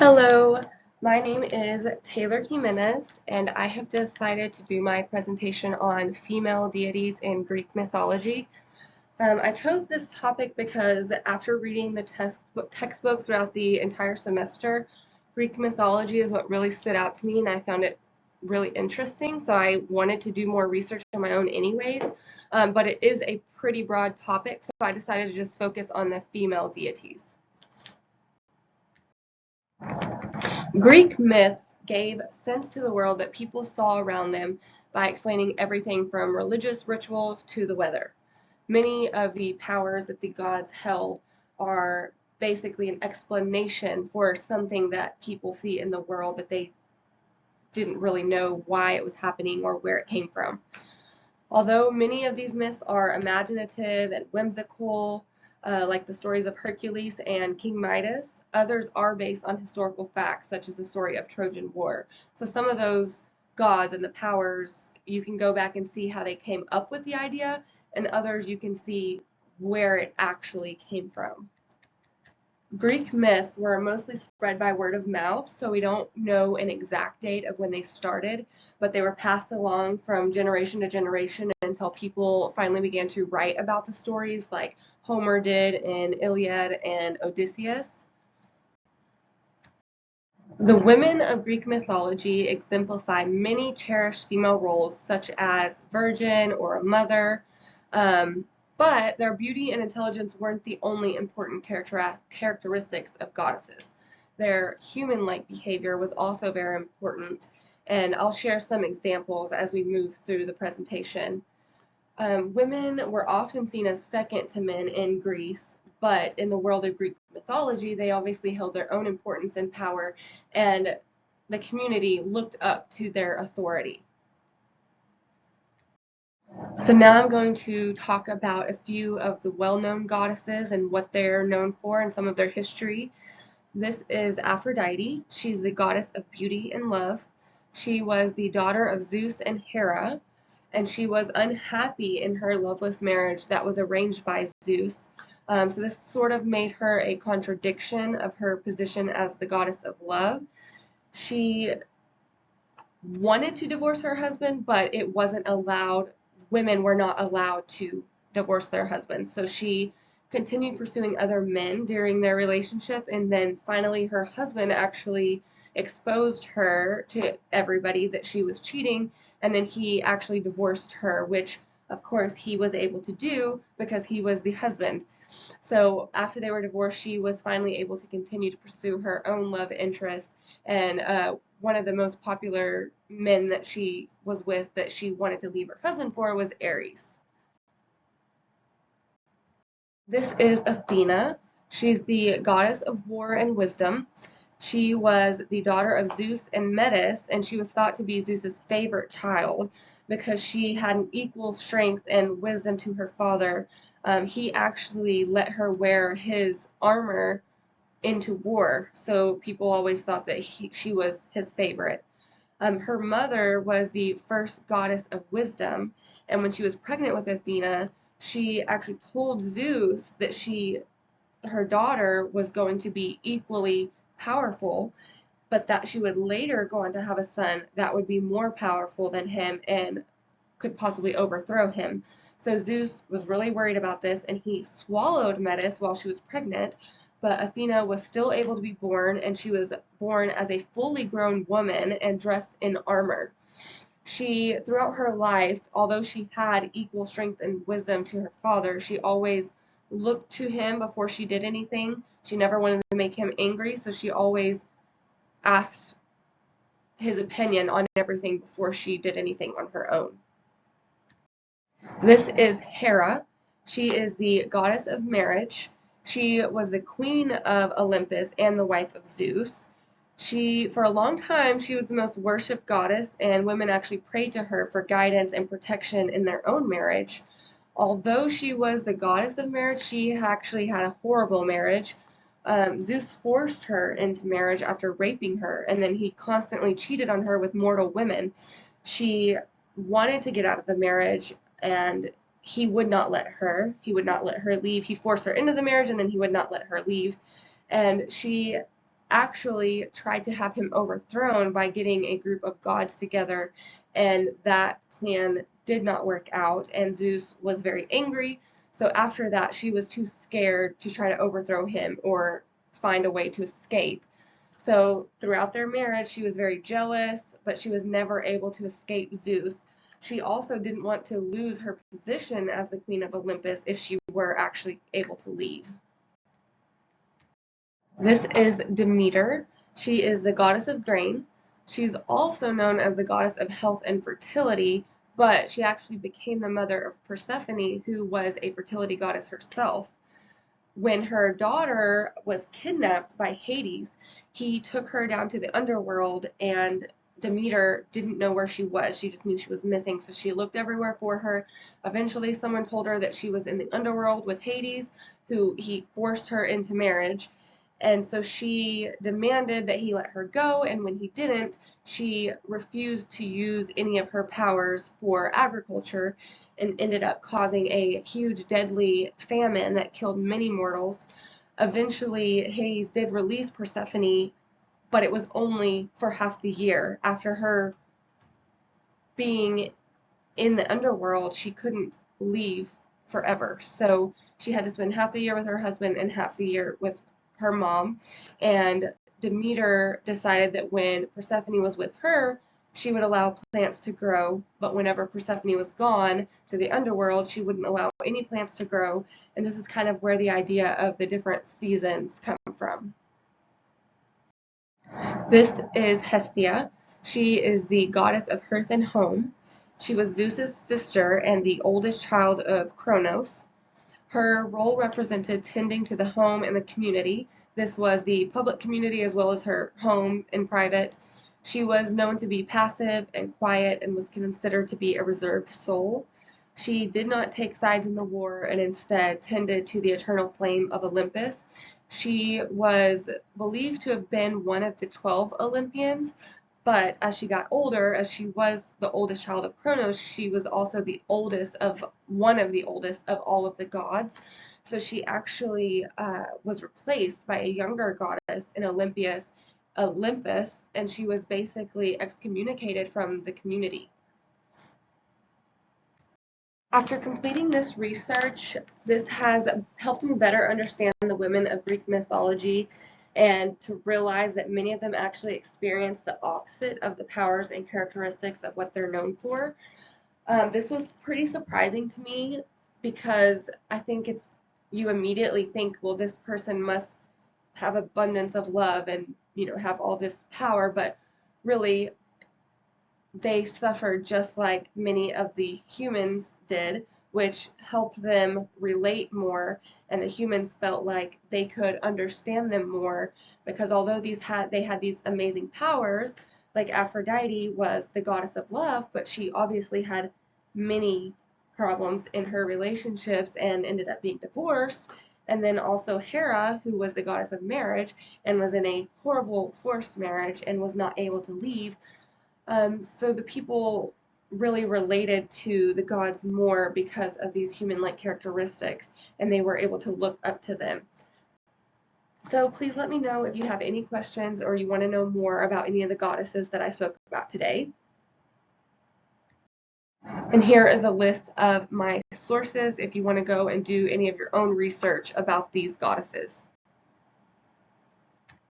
Hello, my name is Taylor Jimenez, and I have decided to do my presentation on female deities in Greek mythology. I chose this topic because after reading the textbook throughout the entire semester, Greek mythology is what really stood out to me, and I found it really interesting, so I wanted to do more research on my own anyways, but it is a pretty broad topic, so I decided to just focus on the female deities. Greek myths gave sense to the world that people saw around them by explaining everything from religious rituals to the weather. Many of the powers that the gods held are basically an explanation for something that people see in the world that they didn't really know why it was happening or where it came from. Although many of these myths are imaginative and whimsical, like the stories of Hercules and King Midas, others are based on historical facts, such as the story of Trojan War. So some of those gods and the powers, you can go back and see how they came up with the idea, and others you can see where it actually came from. Greek myths were mostly spread by word of mouth, so we don't know an exact date of when they started, but they were passed along from generation to generation until people finally began to write about the stories like Homer did in Iliad and Odysseus. The women of Greek mythology exemplify many cherished female roles such as virgin or a mother, but their beauty and intelligence weren't the only important characteristics of goddesses. Their human-like behavior was also very important, and I'll share some examples as we move through the presentation. Women were often seen as second to men in Greece, but in the world of Greek mythology, they obviously held their own importance and power, and the community looked up to their authority. So now I'm going to talk about a few of the well-known goddesses and what they're known for and some of their history. This is Aphrodite. She's the goddess of beauty and love. She was the daughter of Zeus and Hera, and she was unhappy in her loveless marriage that was arranged by Zeus. So this sort of made her a contradiction of her position as the goddess of love. She wanted to divorce her husband, but it wasn't allowed. Women were not allowed to divorce their husbands. So she continued pursuing other men during their relationship, and then finally her husband actually exposed her to everybody that she was cheating, and then he actually divorced her, which of course he was able to do because he was the husband. So after they were divorced, she was finally able to continue to pursue her own love interest, and one of the most popular men that she was with that she wanted to leave her husband for was Ares. This is Athena. She's the goddess of war and wisdom. She was the daughter of Zeus and Metis, and she was thought to be Zeus's favorite child because she had an equal strength and wisdom to her father. He actually let her wear his armor into war, so people always thought that she was his favorite. Her mother was the first goddess of wisdom, and when she was pregnant with Athena, she actually told Zeus that her daughter was going to be equally powerful, but that she would later go on to have a son that would be more powerful than him and could possibly overthrow him. So Zeus was really worried about this, and he swallowed Metis while she was pregnant, but Athena was still able to be born, and she was born as a fully grown woman and dressed in armor. She, throughout her life, although she had equal strength and wisdom to her father, she always looked to him before she did anything. She never wanted to make him angry, so she always asked his opinion on everything before she did anything on her own. This is Hera. She is the goddess of marriage. She was the queen of Olympus and the wife of Zeus. For a long time, she was the most worshipped goddess, and women actually prayed to her for guidance and protection in their own marriage. Although she was the goddess of marriage, she actually had a horrible marriage. Zeus forced her into marriage after raping her, and then he constantly cheated on her with mortal women. She wanted to get out of the marriage, and he would not let her. He would not let her leave. He forced her into the marriage, and then he would not let her leave. And she actually tried to have him overthrown by getting a group of gods together, and that plan did not work out, and Zeus was very angry. So after that, she was too scared to try to overthrow him or find a way to escape. So throughout their marriage, she was very jealous, but she was never able to escape Zeus. She also didn't want to lose her position as the queen of Olympus if she were actually able to leave. This is Demeter. She is the goddess of grain. She's also known as the goddess of health and fertility, but she actually became the mother of Persephone, who was a fertility goddess herself. When her daughter was kidnapped by Hades, he took her down to the underworld, and Demeter didn't know where she was. She just knew she was missing, so she looked everywhere for her. Eventually, someone told her that she was in the underworld with Hades, who he forced her into marriage. And so she demanded that he let her go, and when he didn't, she refused to use any of her powers for agriculture and ended up causing a huge deadly famine that killed many mortals. Eventually, Hades did release Persephone, but it was only for half the year. After her being in the underworld, she couldn't leave forever. So she had to spend half the year with her husband and half the year with her mom. And Demeter decided that when Persephone was with her, she would allow plants to grow, but whenever Persephone was gone to the underworld, she wouldn't allow any plants to grow. And this is kind of where the idea of the different seasons come from. This is Hestia. She is the goddess of hearth and home. She was Zeus's sister and the oldest child of Cronos. Her role represented tending to the home and the community. This was the public community as well as her home in private. She was known to be passive and quiet and was considered to be a reserved soul. She did not take sides in the war and instead tended to the eternal flame of Olympus. She was believed to have been one of the 12 Olympians, but as she got older, as she was the oldest child of Cronos, she was also the oldest of one of the oldest of all of the gods. So she actually was replaced by a younger goddess in Olympus, and she was basically excommunicated from the community. After completing this research, this has helped me better understand the women of Greek mythology and to realize that many of them actually experience the opposite of the powers and characteristics of what they're known for. This was pretty surprising to me because I think you immediately think, well, this person must have abundance of love and, have all this power, but really they suffered just like many of the humans did, which helped them relate more, and the humans felt like they could understand them more because although they had these amazing powers, like Aphrodite was the goddess of love, but she obviously had many problems in her relationships and ended up being divorced. And then also Hera, who was the goddess of marriage and was in a horrible forced marriage and was not able to leave. So the people really related to the gods more because of these human-like characteristics, and they were able to look up to them. So please let me know if you have any questions or you want to know more about any of the goddesses that I spoke about today. And here is a list of my sources if you want to go and do any of your own research about these goddesses.